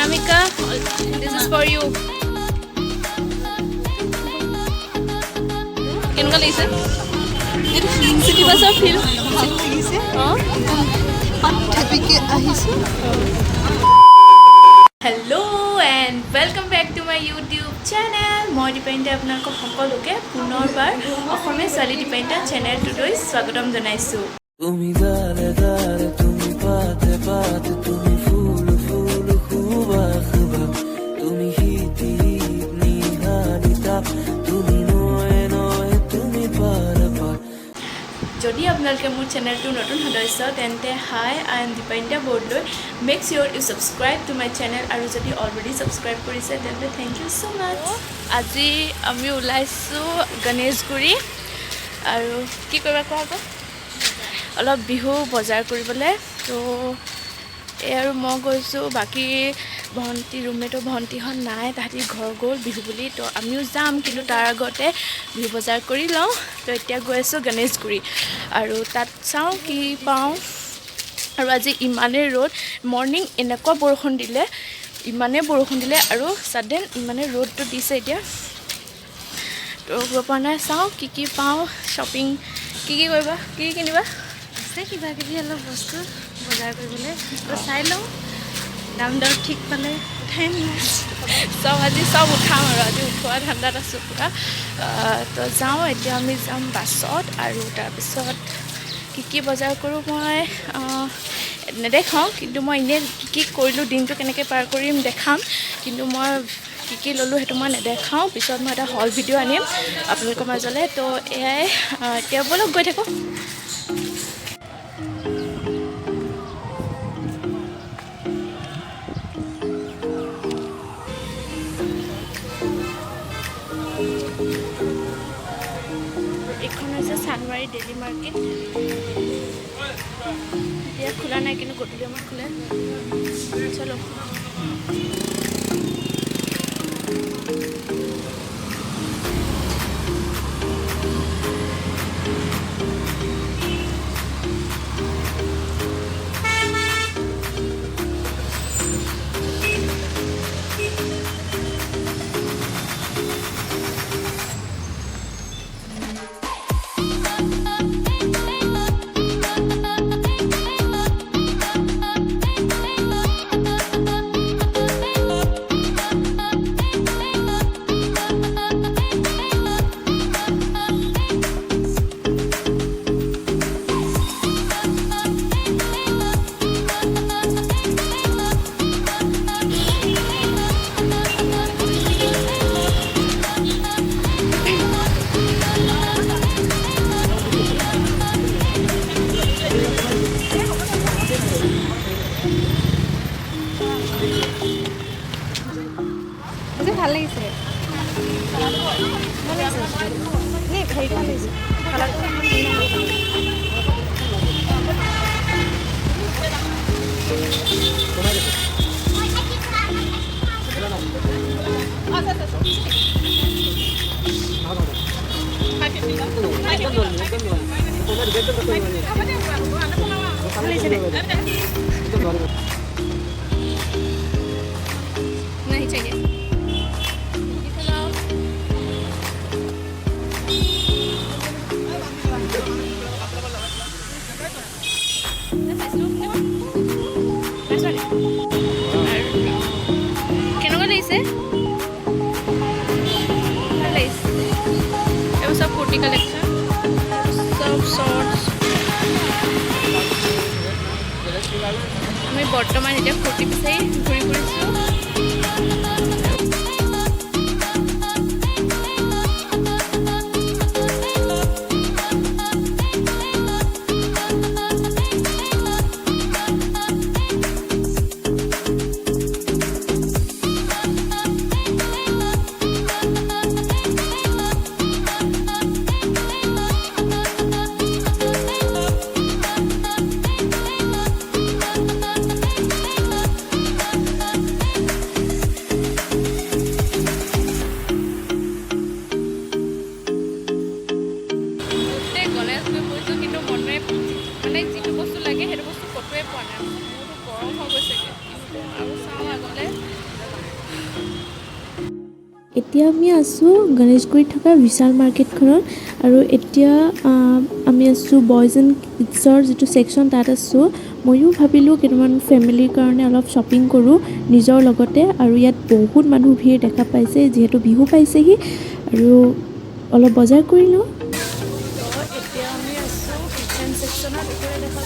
Anamika, this is for you. কেনেকুৱা লাগিছে city বাছৰ ফিল ভাল লাগিছে hello' and welcome back to my YouTube channel মই দীপাইন্তে আপোনালোকক সকলোকে পুনৰবাৰ অসমীয়া ছোৱালী দীপাইন্তা চেনেলটোলৈ স্বাগতম জনাইছোঁ তুমি জানে জানে তুমি পাতে পাতে তুমি ফুল ফুল খুবা খুবা তুমি হিতি নিহানিতা তুমি নয় নয় তুমি পার পার যদি আপোনালোকে মোৰ চেনেলটো নতুন সদস্য তেন্তে hi I am Dipanita Bordoloi make sure you subscribe to my channel আৰু যদি অলৰেডি ছাবস্ক্ৰাইব কৰিছে তেন্তে থেংক ইউ ছ' মাছ আজি আমি ওলাইছোঁ গণেশগুৰি আৰু কি কৰিবা কোৱা আকৌ অলপ বিহু বজাৰ কৰিবলৈ তো এই আৰু মই গৈছোঁ বাকী ভণ্টি ৰুমমেটৰ ভণ্টিহঁত নাই তাহাঁতি ঘৰ গ'ল বিহু বুলি তো আমিও যাম কিন্তু তাৰ আগতে বিহু বজাৰ কৰি লওঁ তো এতিয়া গৈ আছোঁ গণেশগুৰি আৰু তাত চাওঁ কি পাওঁ আৰু আজি ইমানেই ৰ'দ মৰ্ণিং এনেকুৱা বৰষুণ দিলে ইমানেই বৰষুণ দিলে আৰু ছাডেন ইমানেই ৰ'দটো দিছে এতিয়া তো গৈ পোৱা নাই চাওঁ কি কি পাওঁ শ্বপিং কি কৰিবা কি কিনিবা আছে কিবা কিবি অলপ বস্তু বজাৰ কৰিবলৈ তো চাই লওঁ দাম দৰ ঠিক পালে উঠাই নিওঁ চব আজি চব উঠাম আৰু আজি উঠোৱা ঠাণ্ডাত আছোঁ পূৰা তো যাওঁ এতিয়া আমি যাম বাছত আৰু তাৰপিছত কি বজাৰ কৰোঁ মই নেদেখাওঁ কিন্তু মই এনেই কি কৰিলোঁ দিনটো কেনেকৈ পাৰ কৰিম দেখাম কিন্তু মই কি ল'লোঁ সেইটো মই নেদেখাওঁ পিছত মই এটা হল ভিডিঅ' আনিম আপোনালোকৰ মাজলৈ তো এয়াই এতিয়া ব'লক গৈ থাকোঁ এইখন হৈছে চানমাৰী ডেইলি মাৰ্কেট এতিয়া খোলা নাই কিন্তু গধূলি আমাৰ খোলে চলো ভাল লাগিছে नहीं चाहिए কেনেকুৱা লাগিছে ভাল লাগিছে এইবোৰ চব কুৰ্তি কালেকশ্যন চব শ্বৰ্টছ আমি বৰ্তমান এতিয়া কুৰ্তি বিচাৰি ঘূৰি ফুৰিছোঁ লাগে সেইটো বস্তু কতোৱে পোৱা নাই মোৰতো গৰম হৈ গৈছেগৈ আৰু চাওঁ আগলৈ এতিয়া আমি আছোঁ গণেশগুৰিত থকা বিশাল মাৰ্কেটখনত আৰু এতিয়া আমি আছোঁ বয়জ এণ্ড কিডছৰ যিটো ছেকশ্যন তাত আছোঁ ময়ো ভাবিলোঁ কেইটামান ফেমিলিৰ কাৰণে অলপ শ্বপিং কৰোঁ নিজৰ লগতে আৰু ইয়াত বহুত মানুহ ভিৰ দেখা পাইছে যিহেতু বিহু পাইছেহি আৰু অলপ বজাৰ কৰি লওঁ এতিয়া আমি আছোঁ কিচেন ছেকশ্যনত এতিয়া দেখা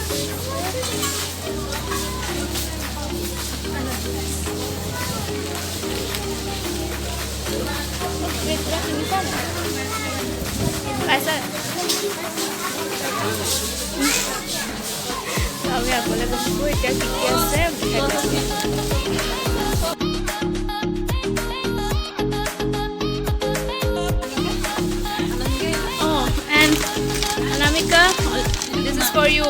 আমি আগলৈ গৈছোঁ এতিয়া কি কি আছে and Anamika, this is for you.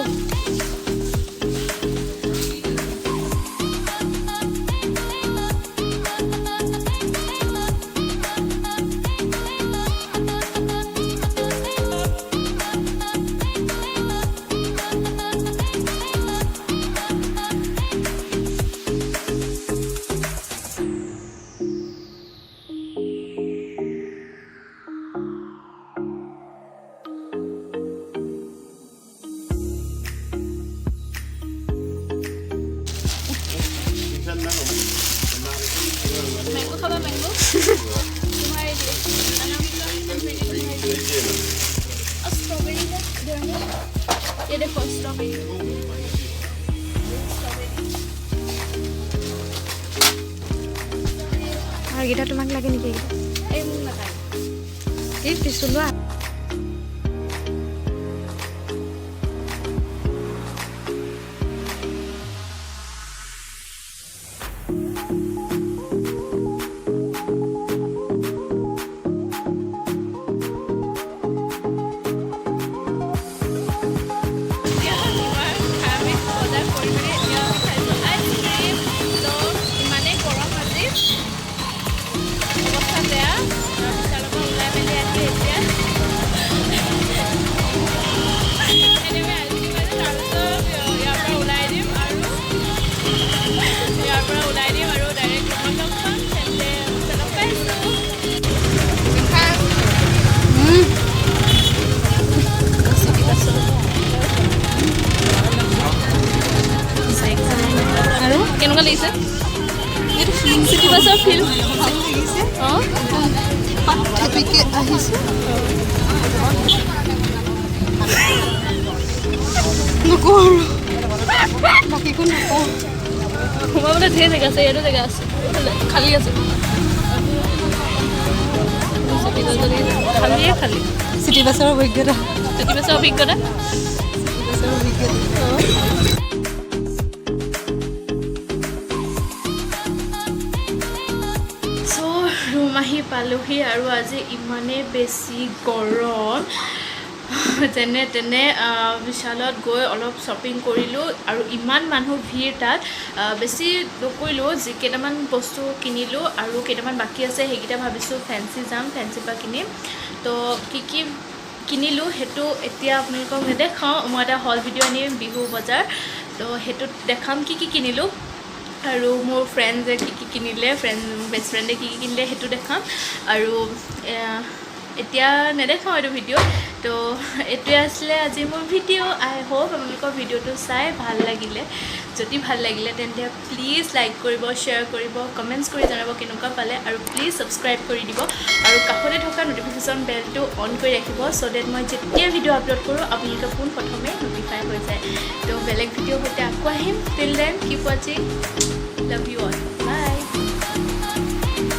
Mango khaba mango तुम्हारे लिए अनामिका और स्ट्रॉबेरी है ये देखो स्ट्रॉबेरी और गिटा तुम्हारे लगे नहीं क्या ये मुंह लगाए ये पिसुलवा কেনেকুৱা লাগিছে এইটো ফিল্ম চিটি বাছৰ ফিল্ম ভাল লাগিছে পাঠ্যপিকে আহিছে নকওঁ বাকীকো নকওঁ সোমাবলৈ ধেৰ জেগা আছে ইয়াতো জেগা আছে খালী আছে খালীয়ে খালী চিটি বাছৰ অভিজ্ঞতা আহি পালোহি আৰু আজি ইমানেই বেছি গৰম যেনে তেনে বিশালত গৈ অলপ শ্বপিং কৰিলোঁ আৰু ইমান মানুহ ভিৰ তাত বেছি নকৰিলোঁ যি কেইটামান বস্তু কিনিলোঁ আৰু কেইটামান বাকী আছে সেইকেইটা ভাবিছোঁ ফেঞ্চি যাম ফেঞ্চিৰ পৰা কিনিম তো কি কি কিনিলোঁ সেইটো এতিয়া আপোনালোকক নেদেখাওঁ মই এটা হল ভিডিঅ' আনিম বিহু বজাৰ তো সেইটোত দেখাম কি কি কিনিলোঁ আৰু মোৰ ফ্ৰেণ্ডে কি কি কিনিলে বেষ্ট ফ্ৰেণ্ডে কি কি কিনিলে সেইটো দেখাম আৰু এতিয়া নেদেখাওঁ এইটো ভিডিঅ' তো এইটোৱে আছিলে আজি মোৰ ভিডিঅ' আই হোপ আপোনালোকৰ ভিডিঅ'টো চাই ভাল লাগিলে যদি ভাল লাগিলে তেন্তে প্লিজ লাইক কৰিব শ্বেয়াৰ কৰিব কমেণ্টছ কৰি জনাব কেনেকুৱা পালে আৰু প্লিজ ছাবস্ক্ৰাইব কৰি দিব আৰু কাষতে থকা ন'টিফিকেশ্যন বেলটো অন কৰি ৰাখিব ছ' ডেট মই যেতিয়া ভিডিঅ' আপলোড কৰোঁ আপোনালোকে পোনপ্ৰথমে ন'টিফাই হৈ যায় তো বেলেগ ভিডিঅ'ৰ সৈতে আকৌ আহিম টিল দেন কিপ ৱাচিং লাভ ইউ অল